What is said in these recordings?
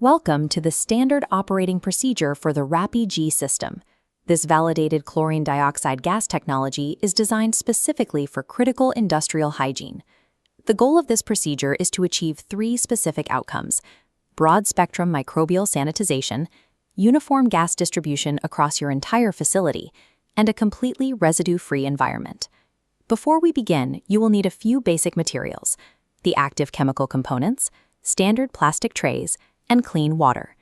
Welcome to the standard operating procedure for the Rapi-G system. This validated chlorine dioxide gas technology is designed specifically for critical industrial hygiene. The goal of this procedure is to achieve three specific outcomes: broad-spectrum microbial sanitization, uniform gas distribution across your entire facility, and a completely residue-free environment. Before we begin, you will need a few basic materials: the active chemical components, standard plastic trays, and clean water.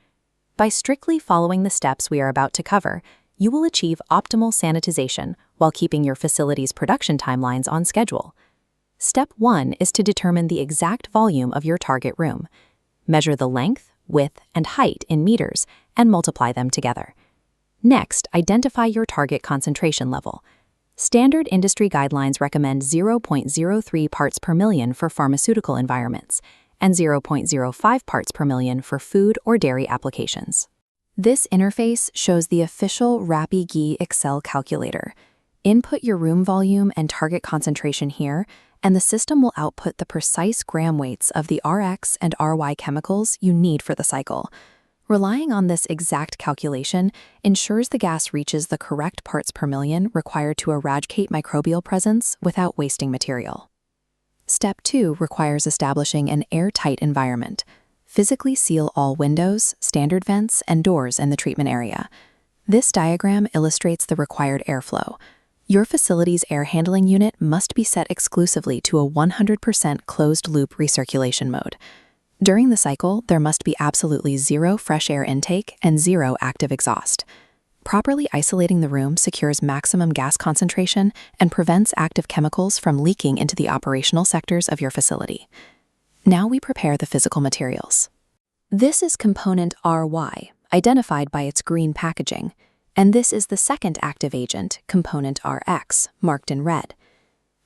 By strictly following the steps we are about to cover, you will achieve optimal sanitization while keeping your facility's production timelines on schedule. Step 1 is to determine the exact volume of your target room. Measure the length, width, and height in meters and multiply them together. Next, identify your target concentration level. Standard industry guidelines recommend 0.03 parts per million for pharmaceutical environments and 0.05 parts per million for food or dairy applications. This interface shows the official Rapi-G Excel calculator. Input your room volume and target concentration here, and the system will output the precise gram weights of the Rx and Ry chemicals you need for the cycle. Relying on this exact calculation ensures the gas reaches the correct parts per million required to eradicate microbial presence without wasting material. Step 2 requires establishing an airtight environment. Physically seal all windows, standard vents, and doors in the treatment area. This diagram illustrates the required airflow. Your facility's air handling unit must be set exclusively to a 100% closed-loop recirculation mode. During the cycle, there must be absolutely zero fresh air intake and zero active exhaust. Properly isolating the room secures maximum gas concentration and prevents active chemicals from leaking into the operational sectors of your facility. Now we prepare the physical materials. This is component Ry, identified by its green packaging, and this is the second active agent, component Rx, marked in red.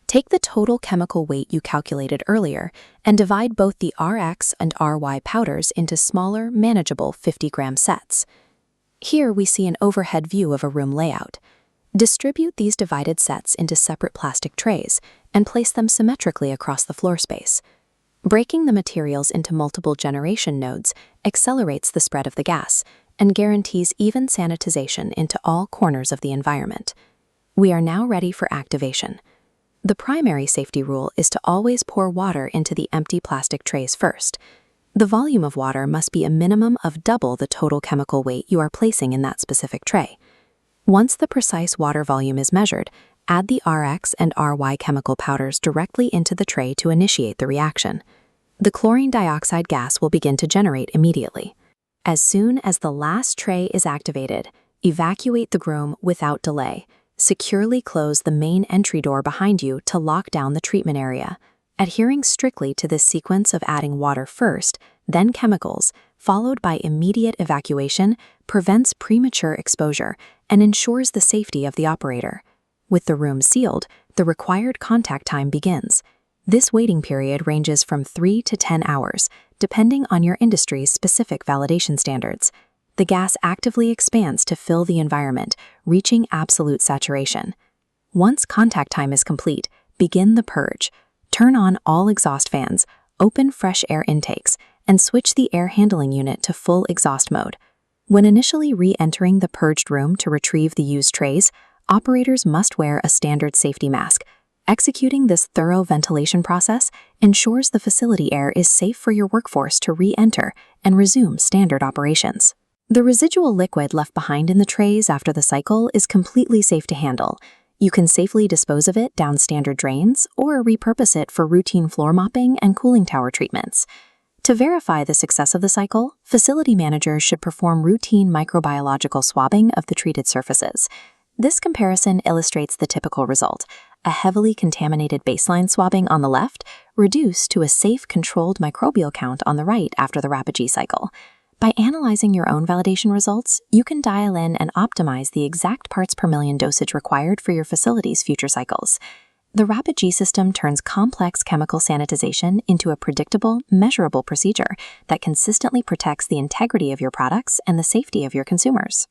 Take the total chemical weight you calculated earlier and divide both the Rx and Ry powders into smaller, manageable 50-gram sets. Here we see an overhead view of a room layout. Distribute these divided sets into separate plastic trays and place them symmetrically across the floor space. Breaking the materials into multiple generation nodes accelerates the spread of the gas and guarantees even sanitization into all corners of the environment. We are now ready for activation. The primary safety rule is to always pour water into the empty plastic trays first. The volume of water must be a minimum of double the total chemical weight you are placing in that specific tray. Once the precise water volume is measured, add the Rx and Ry chemical powders directly into the tray to initiate the reaction. The chlorine dioxide gas will begin to generate immediately. As soon as the last tray is activated, evacuate the room without delay. Securely close the main entry door behind you to lock down the treatment area. Adhering strictly to this sequence of adding water first, then chemicals, followed by immediate evacuation, prevents premature exposure and ensures the safety of the operator. With the room sealed, the required contact time begins. This waiting period ranges from 3 to 10 hours, depending on your industry's specific validation standards. The gas actively expands to fill the environment, reaching absolute saturation. Once contact time is complete, begin the purge. Turn on all exhaust fans, open fresh air intakes, and switch the air handling unit to full exhaust mode. When initially re-entering the purged room to retrieve the used trays, operators must wear a standard safety mask. Executing this thorough ventilation process ensures the facility air is safe for your workforce to re-enter and resume standard operations. The residual liquid left behind in the trays after the cycle is completely safe to handle. You can safely dispose of it down standard drains or repurpose it for routine floor mopping and cooling tower treatments. To verify the success of the cycle, facility managers should perform routine microbiological swabbing of the treated surfaces. This comparison illustrates the typical result: a heavily contaminated baseline swabbing on the left, reduced to a safe, controlled microbial count on the right after the Rapi-G cycle. By analyzing your own validation results, you can dial in and optimize the exact parts per million dosage required for your facility's future cycles. The Rapi-G system turns complex chemical sanitization into a predictable, measurable procedure that consistently protects the integrity of your products and the safety of your consumers.